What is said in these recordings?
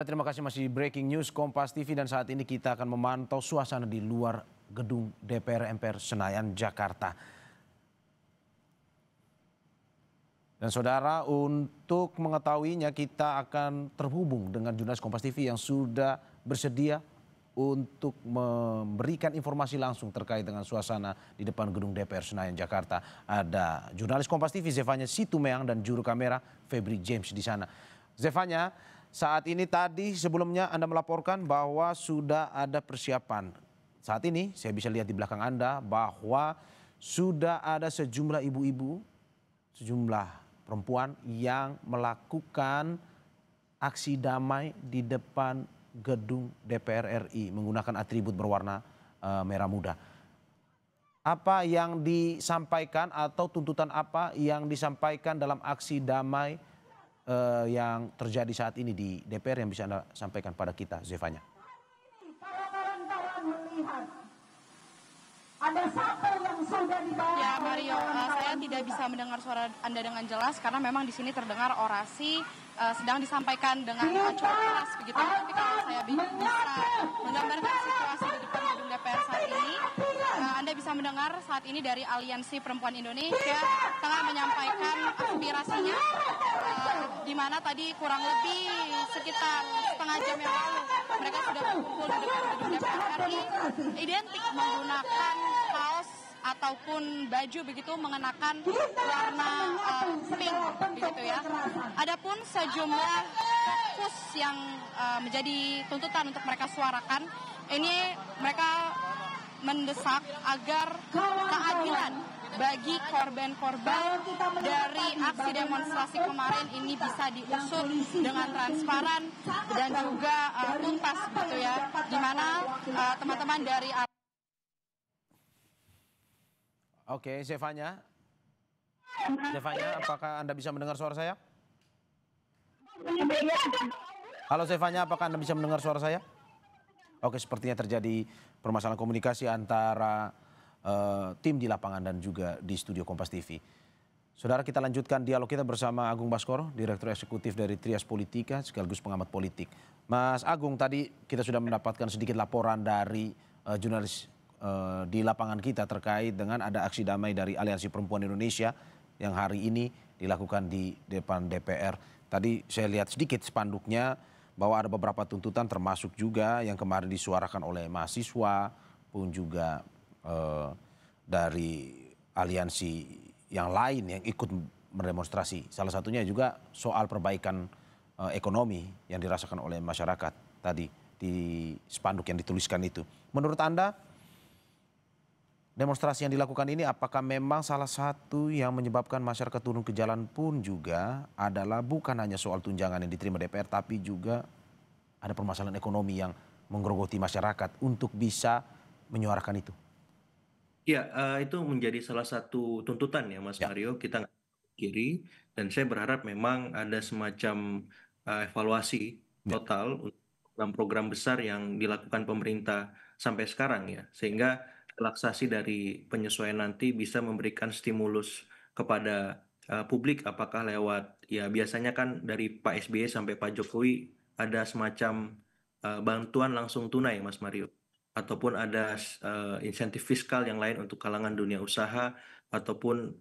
terima kasih. Masih breaking news Kompas TV dan saat ini kita akan memantau suasana di luar gedung DPR MPR Senayan, Jakarta. Dan saudara, untuk mengetahuinya kita akan terhubung dengan jurnalis Kompas TV yang sudah bersedia untuk memberikan informasi langsung terkait dengan suasana di depan gedung DPR Senayan, Jakarta. Ada jurnalis Kompas TV Zefanya Situmeang dan juru kamera Febri James di sana. Zefanya, saat ini tadi sebelumnya Anda melaporkan bahwa sudah ada persiapan. Saat ini saya bisa lihat di belakang Anda bahwa sudah ada sejumlah ibu-ibu, sejumlah perempuan yang melakukan aksi damai di depan gedung DPR RI menggunakan atribut berwarna merah muda. Apa yang disampaikan atau tuntutan apa yang disampaikan dalam aksi damai yang terjadi saat ini di DPR yang bisa Anda sampaikan pada kita, Zefanya? Ada satu yang sudah dibawa. Ya Mario, saya tidak bisa mendengar suara Anda dengan jelas karena memang di sini terdengar orasi sedang disampaikan dengan cukup keras begitu. Tapi kalau saya bisa menggambarkan situasi di depan gedung DPR saat ini, Anda bisa mendengar saat ini dari Aliansi Perempuan Indonesia tengah menyampaikan aspirasinya, di mana tadi kurang lebih sekitar setengah jam yang lalu mereka sudah berkumpul di depan gedung DPR RI, identik menggunakan kaos ataupun baju begitu mengenakan warna pink begitu ya. Adapun sejumlah fokus yang menjadi tuntutan untuk mereka suarakan, ini mereka mendesak agar keadilan bagi korban-korban dari aksi demonstrasi kemarin ini bisa diusut dengan transparan dan juga tuntas gitu ya, di mana teman-teman dari Oke, Zefanya, apakah Anda bisa mendengar suara saya? Halo Zefanya, apakah Anda bisa mendengar suara saya? Oke, sepertinya terjadi permasalahan komunikasi antara tim di lapangan dan juga di studio Kompas TV. Saudara, kita lanjutkan dialog kita bersama Agung Baskoro, Direktur Eksekutif dari Trias Politika sekaligus pengamat politik. Mas Agung, tadi kita sudah mendapatkan sedikit laporan dari jurnalis di lapangan kita terkait dengan ada aksi damai dari Aliansi Perempuan Indonesia yang hari ini dilakukan di depan DPR. Tadi saya lihat sedikit spanduknya bahwa ada beberapa tuntutan termasuk juga yang kemarin disuarakan oleh mahasiswa pun juga dari aliansi yang lain yang ikut mendemonstrasi. Salah satunya juga soal perbaikan ekonomi yang dirasakan oleh masyarakat tadi di spanduk yang dituliskan itu. Menurut Anda, demonstrasi yang dilakukan ini apakah memang salah satu yang menyebabkan masyarakat turun ke jalan pun juga adalah bukan hanya soal tunjangan yang diterima DPR, tapi juga ada permasalahan ekonomi yang menggerogoti masyarakat untuk bisa menyuarakan itu? Ya, itu menjadi salah satu tuntutan ya Mas Ya. Mario, kita nggak kiri, dan saya berharap memang ada semacam evaluasi Ya. total untuk program-program besar yang dilakukan pemerintah sampai sekarang ya, sehingga relaksasi dari penyesuaian nanti bisa memberikan stimulus kepada publik, apakah lewat, ya biasanya kan dari Pak SBY sampai Pak Jokowi ada semacam bantuan langsung tunai Mas Mario, ataupun ada insentif fiskal yang lain untuk kalangan dunia usaha, ataupun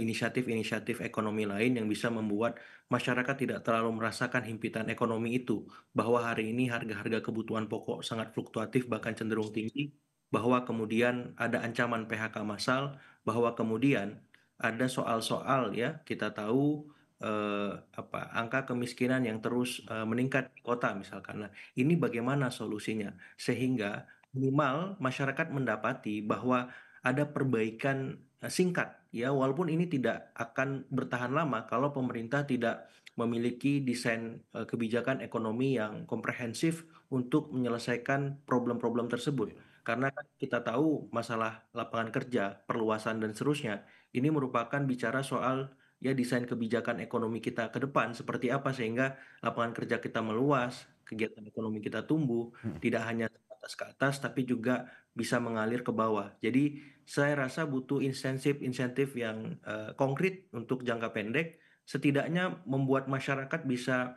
inisiatif-inisiatif ekonomi lain yang bisa membuat masyarakat tidak terlalu merasakan himpitan ekonomi itu, bahwa hari ini harga-harga kebutuhan pokok sangat fluktuatif bahkan cenderung tinggi, bahwa kemudian ada ancaman PHK massal, bahwa kemudian ada soal-soal ya kita tahu angka kemiskinan yang terus meningkat di kota misalkan. Nah, ini bagaimana solusinya sehingga minimal masyarakat mendapati bahwa ada perbaikan singkat ya, walaupun ini tidak akan bertahan lama kalau pemerintah tidak memiliki desain kebijakan ekonomi yang komprehensif untuk menyelesaikan problem-problem tersebut. Karena kan kita tahu masalah lapangan kerja, perluasan dan seterusnya, ini merupakan bicara soal ya desain kebijakan ekonomi kita ke depan seperti apa sehingga lapangan kerja kita meluas, kegiatan ekonomi kita tumbuh, tidak hanya atas ke atas tapi juga bisa mengalir ke bawah. Jadi saya rasa butuh insentif-insentif yang konkret untuk jangka pendek, setidaknya membuat masyarakat bisa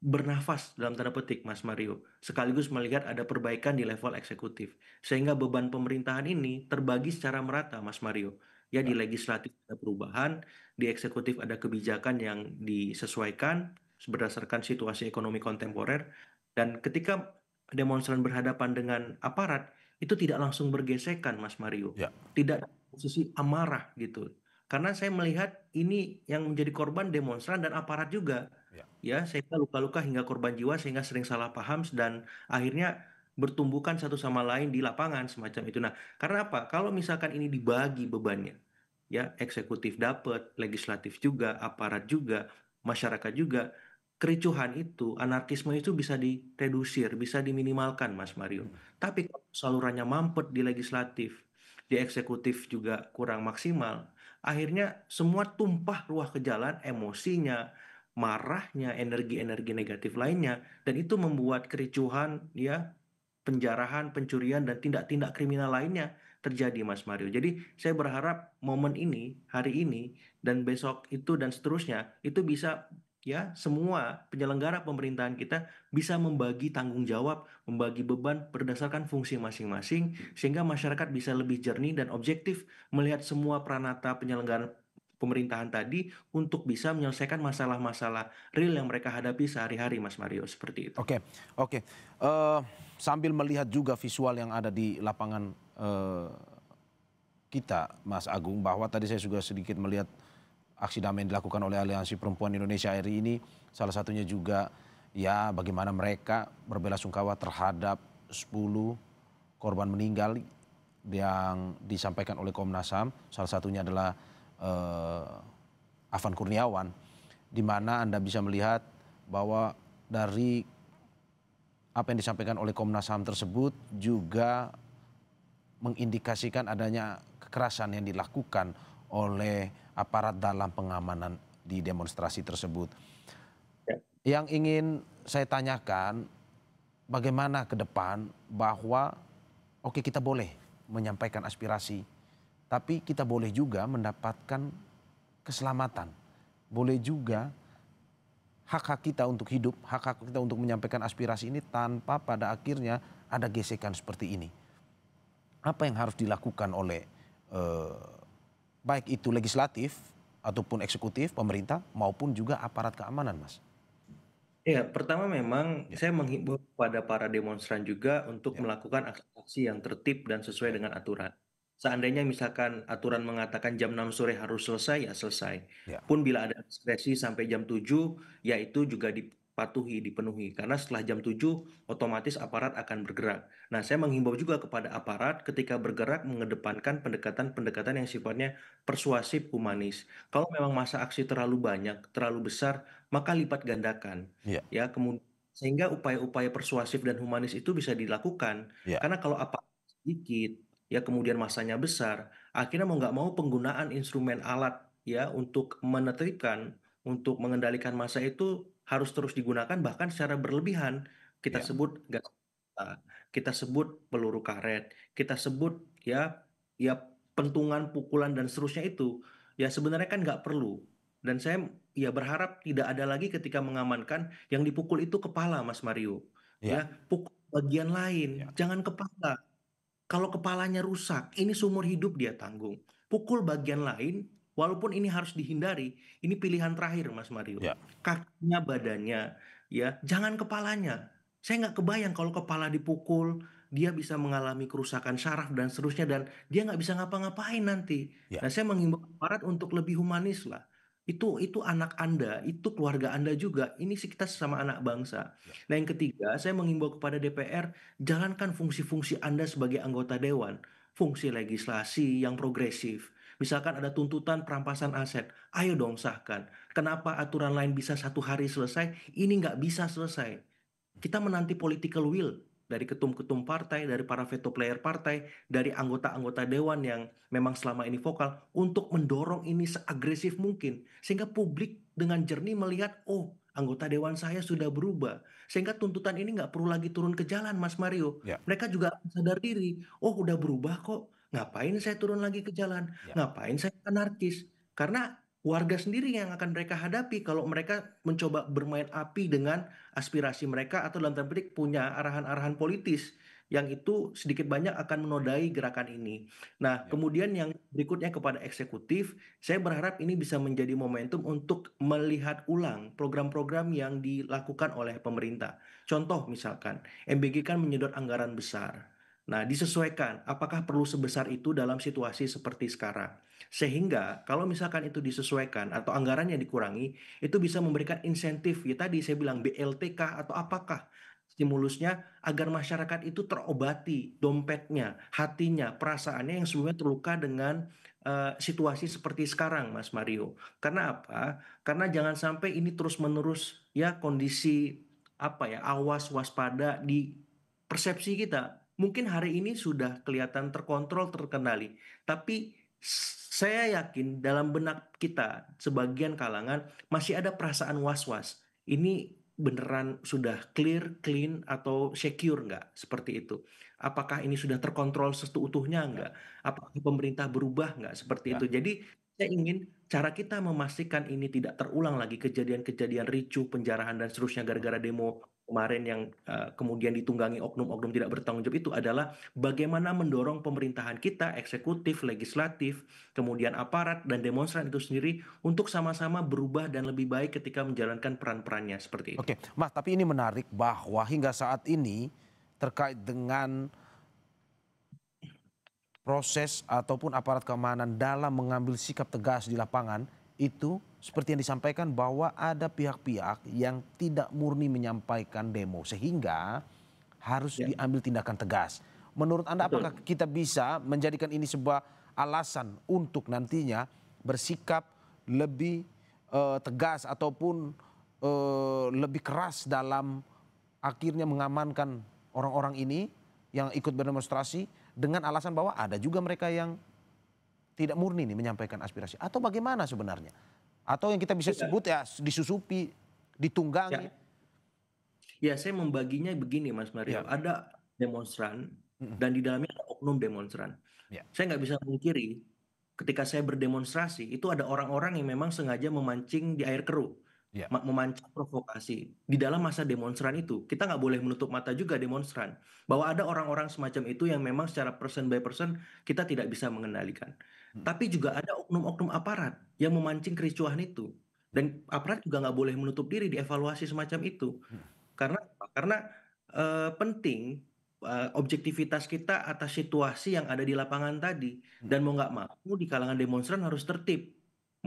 bernafas dalam tanda petik, Mas Mario, sekaligus melihat ada perbaikan di level eksekutif. Sehingga beban pemerintahan ini terbagi secara merata, Mas Mario. Ya, di Ya. legislatif ada perubahan, di eksekutif ada kebijakan yang disesuaikan berdasarkan situasi ekonomi kontemporer, dan ketika demonstran berhadapan dengan aparat, itu tidak langsung bergesekan, Mas Mario. Ya. Tidak dalam posisi amarah gitu. Karena saya melihat ini yang menjadi korban demonstran dan aparat juga, Ya. ya, sehingga luka-luka hingga korban jiwa, sehingga sering salah paham dan akhirnya bertumbukan satu sama lain di lapangan semacam itu. Nah, karena apa? Kalau misalkan ini dibagi bebannya, ya, eksekutif dapat, legislatif juga, aparat juga, masyarakat juga, kericuhan itu, anarkisme itu bisa diredusir, bisa diminimalkan, Mas Mario. Tapi kalau salurannya mampet di legislatif, di eksekutif juga kurang maksimal, akhirnya semua tumpah ruah ke jalan, emosinya, marahnya, energi-energi negatif lainnya, dan itu membuat kericuhan, ya, penjarahan, pencurian, dan tindak-tindak kriminal lainnya terjadi, Mas Mario. Jadi saya berharap momen ini, hari ini, dan besok itu dan seterusnya, itu bisa, ya, semua penyelenggara pemerintahan kita bisa membagi tanggung jawab, membagi beban berdasarkan fungsi masing-masing, sehingga masyarakat bisa lebih jernih dan objektif melihat semua peranata penyelenggaraan pemerintahan tadi untuk bisa menyelesaikan masalah-masalah real yang mereka hadapi sehari-hari, Mas Mario, seperti itu. Oke, oke. Sambil melihat juga visual yang ada di lapangan kita, Mas Agung, bahwa tadi saya juga sedikit melihat aksi damai yang dilakukan oleh Aliansi Perempuan Indonesia RI ini, salah satunya juga ya bagaimana mereka berbelasungkawa terhadap 10 korban meninggal yang disampaikan oleh Komnas HAM, salah satunya adalah Afan Kurniawan, di mana Anda bisa melihat bahwa dari apa yang disampaikan oleh Komnas HAM tersebut juga mengindikasikan adanya kekerasan yang dilakukan oleh aparat dalam pengamanan di demonstrasi tersebut. Ya. Yang ingin saya tanyakan, bagaimana ke depan bahwa oke, kita boleh menyampaikan aspirasi, tapi kita boleh juga mendapatkan keselamatan. Boleh juga hak-hak kita untuk hidup, hak-hak kita untuk menyampaikan aspirasi ini tanpa pada akhirnya ada gesekan seperti ini. Apa yang harus dilakukan oleh baik itu legislatif ataupun eksekutif, pemerintah maupun juga aparat keamanan, Mas? Ya, pertama memang Ya, saya menghimbau kepada para demonstran juga untuk ya, melakukan aksi yang tertib dan sesuai ya, dengan aturan. Seandainya misalkan aturan mengatakan jam 6 sore harus selesai, ya selesai. ya, Pun bila ada diskresi sampai jam 7, ya itu juga dipatuhi, dipenuhi. Karena setelah jam 7, otomatis aparat akan bergerak. Nah, saya menghimbau juga kepada aparat ketika bergerak mengedepankan pendekatan-pendekatan yang sifatnya persuasif, humanis. Kalau memang masa aksi terlalu banyak, terlalu besar, maka lipat gandakan, ya, ya, kemudian sehingga upaya-upaya persuasif dan humanis itu bisa dilakukan, ya, karena kalau apa sedikit, ya, kemudian masanya besar, akhirnya mau nggak mau penggunaan instrumen alat, ya, untuk menertibkan, untuk mengendalikan massa itu harus terus digunakan bahkan secara berlebihan. Kita ya, sebut gas mata, kita sebut peluru karet, kita sebut, ya, ya, pentungan, pukulan dan seterusnya itu, ya, sebenarnya kan nggak perlu. Dan saya, ya, berharap tidak ada lagi ketika mengamankan yang dipukul itu kepala, Mas Mario. ya, Ya, pukul bagian ya, lain, jangan kepala. Kalau kepalanya rusak, ini seumur hidup dia tanggung. Pukul bagian lain, walaupun ini harus dihindari, ini pilihan terakhir, Mas Mario. ya, Kakinya, badannya, ya, jangan kepalanya. Saya nggak kebayang kalau kepala dipukul, dia bisa mengalami kerusakan syaraf dan seterusnya, dan dia nggak bisa ngapa-ngapain nanti. ya, Nah, saya menghimbau aparat untuk lebih humanis lah. Itu anak Anda, itu keluarga Anda juga. Ini sih kita sesama anak bangsa. ya, Nah, yang ketiga, saya menghimbau kepada DPR, jalankan fungsi-fungsi Anda sebagai anggota dewan, fungsi legislasi yang progresif. Misalkan ada tuntutan perampasan aset, ayo dong sahkan. Kenapa aturan lain bisa 1 hari selesai, ini nggak bisa selesai? Kita menanti political will dari ketum-ketum partai, dari para veto player partai, dari anggota-anggota dewan yang memang selama ini vokal untuk mendorong ini seagresif mungkin. Sehingga publik dengan jernih melihat, oh, anggota dewan saya sudah berubah. Sehingga tuntutan ini nggak perlu lagi turun ke jalan, Mas Mario. ya, Mereka juga sadar diri, oh, udah berubah kok. Ngapain saya turun lagi ke jalan? ya, Ngapain saya anarkis? Karena warga sendiri yang akan mereka hadapi kalau mereka mencoba bermain api dengan aspirasi mereka atau dalam tanda petik punya arahan-arahan politis yang itu sedikit banyak akan menodai gerakan ini. Nah, Ya. kemudian yang berikutnya kepada eksekutif, saya berharap ini bisa menjadi momentum untuk melihat ulang program-program yang dilakukan oleh pemerintah. Contoh misalkan, MBG kan menyedot anggaran besar. Nah, disesuaikan apakah perlu sebesar itu dalam situasi seperti sekarang. Sehingga kalau misalkan itu disesuaikan atau anggarannya dikurangi, itu bisa memberikan insentif, ya tadi saya bilang BLT kah atau apakah stimulusnya agar masyarakat itu terobati dompetnya, hatinya, perasaannya yang sebelumnya terluka dengan situasi seperti sekarang, Mas Mario. Karena apa? Karena jangan sampai ini terus-menerus ya kondisi apa ya, awas waspada di persepsi kita. Mungkin hari ini sudah kelihatan terkontrol, terkendali, tapi saya yakin dalam benak kita, sebagian kalangan masih ada perasaan was-was. Ini beneran sudah clear, clean, atau secure nggak? Seperti itu. Apakah ini sudah terkontrol seutuhnya Ya. nggak? Apakah pemerintah berubah nggak? Seperti itu. Ya. Jadi saya ingin cara kita memastikan ini tidak terulang lagi kejadian-kejadian ricuh, penjarahan, dan seterusnya gara-gara demo kemarin yang kemudian ditunggangi oknum-oknum tidak bertanggung jawab itu adalah bagaimana mendorong pemerintahan kita, eksekutif, legislatif, kemudian aparat dan demonstran itu sendiri untuk sama-sama berubah dan lebih baik ketika menjalankan peran-perannya seperti itu. Oke, Mas, tapi ini menarik bahwa hingga saat ini terkait dengan proses ataupun aparat keamanan dalam mengambil sikap tegas di lapangan itu seperti yang disampaikan bahwa ada pihak-pihak yang tidak murni menyampaikan demo sehingga harus Ya, diambil tindakan tegas. Menurut Anda apakah betul. kita bisa menjadikan ini sebuah alasan untuk nantinya bersikap lebih tegas ataupun lebih keras dalam akhirnya mengamankan orang-orang ini yang ikut berdemonstrasi dengan alasan bahwa ada juga mereka yang tidak murni nih menyampaikan aspirasi atau bagaimana sebenarnya? Atau yang kita bisa Ya, sebut ya disusupi, ditunggangi. ya, ya, saya membaginya begini, Mas Mario. Ya. Ada demonstran Mm-mm. dan di dalamnya ada oknum demonstran. Ya. Saya nggak bisa mengkiri ketika saya berdemonstrasi itu ada orang-orang yang memang sengaja memancing di air keruh, Ya. memancing provokasi. Di dalam masa demonstran itu, kita nggak boleh menutup mata juga demonstran bahwa ada orang-orang semacam itu yang memang secara person by person kita tidak bisa mengendalikan. Mm. Tapi juga ada oknum-oknum aparat yang memancing kericuhan itu. Ya. Dan aparat juga nggak boleh menutup diri dievaluasi semacam itu. Mm. Karena apa? Karena penting objektivitas kita atas situasi yang ada di lapangan tadi. Mm. Dan mau nggak mau di kalangan demonstran harus tertib.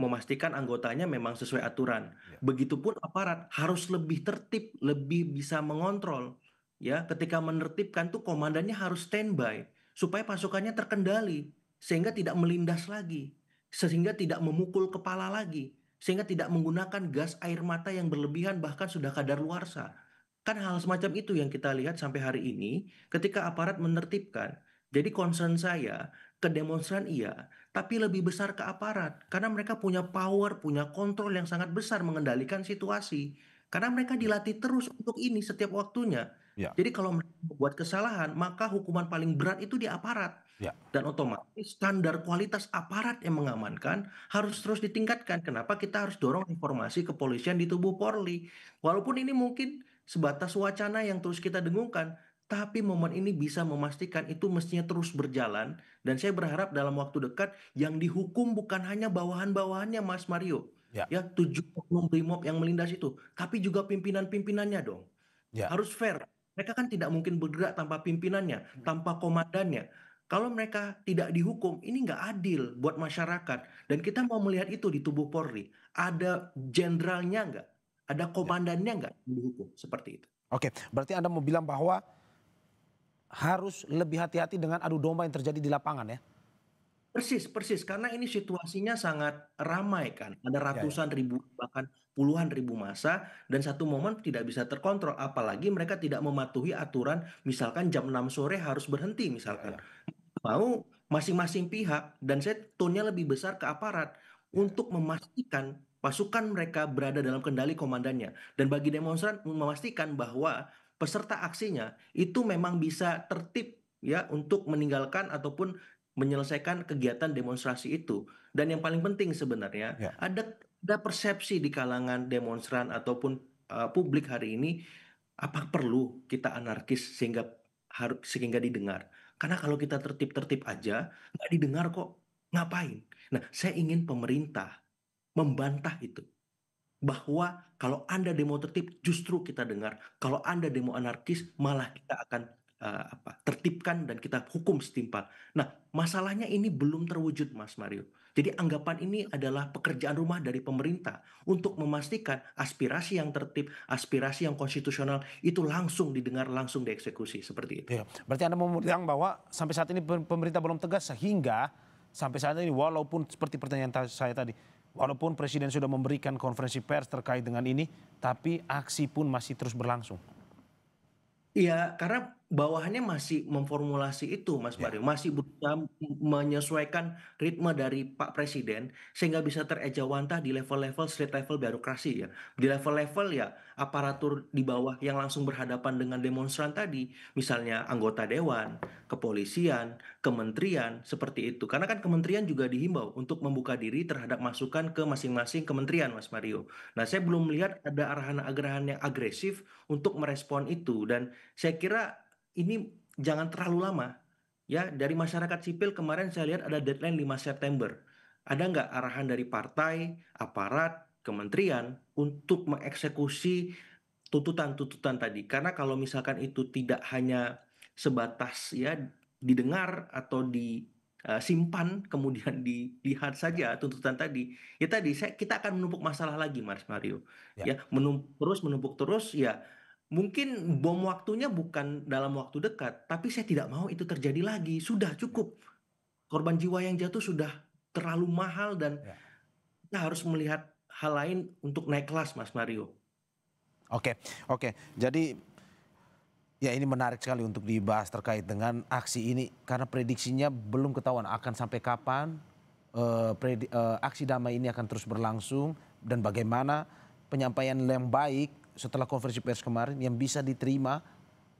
Memastikan anggotanya memang sesuai aturan. Ya. Begitupun aparat harus lebih tertib, lebih bisa mengontrol. Ya, ketika menertibkan tuh komandannya harus standby supaya pasukannya terkendali sehingga tidak melindas lagi, sehingga tidak memukul kepala lagi, sehingga tidak menggunakan gas air mata yang berlebihan bahkan sudah kadaluarsa. Kan hal semacam itu yang kita lihat sampai hari ini ketika aparat menertibkan. Jadi concern saya ke demonstran iya, tapi lebih besar ke aparat karena mereka punya power, punya kontrol yang sangat besar mengendalikan situasi. Karena mereka Ya. dilatih terus untuk ini setiap waktunya. Ya. Jadi kalau mereka membuat kesalahan, maka hukuman paling berat itu di aparat. Ya. Dan otomatis standar kualitas aparat yang mengamankan harus terus ditingkatkan. Kenapa kita harus dorong informasi kepolisian di tubuh Polri? Walaupun ini mungkin sebatas wacana yang terus kita dengungkan, tapi momen ini bisa memastikan itu mestinya terus berjalan. Dan saya berharap dalam waktu dekat yang dihukum bukan hanya bawahan-bawahannya, Mas Mario. Ya. Ya, 7 oknum brimob yang melindas itu, tapi juga pimpinan-pimpinannya dong. Ya. Harus fair. Mereka kan tidak mungkin bergerak tanpa pimpinannya, tanpa komandannya. Kalau mereka tidak dihukum, ini nggak adil buat masyarakat. Dan kita mau melihat itu di tubuh Polri. Ada jenderalnya nggak? Ada Ya. komandannya nggak yang dihukum? Seperti itu. Oke, berarti Anda mau bilang bahwa harus lebih hati-hati dengan adu domba yang terjadi di lapangan ya? Persis, persis. Karena ini situasinya sangat ramai kan. Ada Ya. Ya. ratusan ribu, bahkan puluhan ribu massa. Dan satu momen tidak bisa terkontrol. Apalagi mereka tidak mematuhi aturan. Misalkan jam 6 sore harus berhenti Ya. misalkan. Ya. Mau masing-masing pihak dan saya tone-nya lebih besar ke aparat Ya. untuk memastikan pasukan mereka berada dalam kendali komandannya dan bagi demonstran memastikan bahwa peserta aksinya itu memang bisa tertib ya untuk meninggalkan ataupun menyelesaikan kegiatan demonstrasi itu. Dan yang paling penting sebenarnya Ya. ada persepsi di kalangan demonstran ataupun publik hari ini, apa perlu kita anarkis sehingga didengar? Karena kalau kita tertib-tertib aja nggak didengar kok. Ngapain? Nah, saya ingin pemerintah membantah itu, bahwa kalau Anda demo tertib justru kita dengar, kalau Anda demo anarkis malah kita akan tertibkan dan kita hukum setimpal. Nah, masalahnya ini belum terwujud, Mas Mario. Jadi anggapan ini adalah pekerjaan rumah dari pemerintah untuk memastikan aspirasi yang tertib, aspirasi yang konstitusional itu langsung didengar, langsung dieksekusi seperti itu. Ya. Berarti Anda mau bilang bahwa sampai saat ini pemerintah belum tegas, sehingga sampai saat ini walaupun seperti pertanyaan saya tadi, walaupun Presiden sudah memberikan konferensi pers terkait dengan ini, tapi aksi pun masih terus berlangsung. Iya, karena bawahannya masih memformulasi itu, Mas Ya. Mario. Masih berusaha menyesuaikan ritme dari Pak Presiden sehingga bisa terejawantah di level-level street level birokrasi ya. Di level-level ya aparatur di bawah yang langsung berhadapan dengan demonstran tadi, misalnya anggota dewan, kepolisian, kementerian, seperti itu. Karena kan kementerian juga dihimbau untuk membuka diri terhadap masukan ke masing-masing kementerian, Mas Mario. Nah, saya belum melihat ada arahan-arahan yang agresif untuk merespon itu, dan saya kira ini jangan terlalu lama. Ya, dari masyarakat sipil kemarin saya lihat ada deadline 5 September. Ada nggak arahan dari partai, aparat, kementerian untuk mengeksekusi tuntutan-tuntutan tadi? Karena kalau misalkan itu tidak hanya sebatas ya didengar atau disimpan kemudian dilihat saja tuntutan tadi, ya tadi kita akan menumpuk masalah lagi, Mas Mario. Ya. Ya, menumpuk terus ya. Mungkin bom waktunya bukan dalam waktu dekat, tapi saya tidak mau itu terjadi lagi. Sudah cukup. Korban jiwa yang jatuh sudah terlalu mahal dan Ya. kita harus melihat hal lain untuk naik kelas, Mas Mario. Oke. Jadi ya ini menarik sekali untuk dibahas terkait dengan aksi ini karena prediksinya belum ketahuan akan sampai kapan aksi damai ini akan terus berlangsung dan bagaimana penyampaian yang baik setelah konferensi pers kemarin yang bisa diterima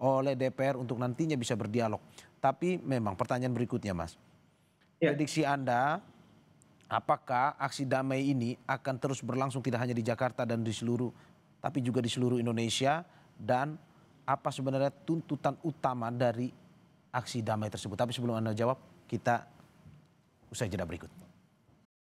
oleh DPR untuk nantinya bisa berdialog. Tapi memang pertanyaan berikutnya, Mas. Ya. Prediksi Anda, apakah aksi damai ini akan terus berlangsung tidak hanya di Jakarta dan tapi juga di seluruh Indonesia, dan apa sebenarnya tuntutan utama dari aksi damai tersebut? Tapi sebelum Anda jawab, kita usai jeda berikut.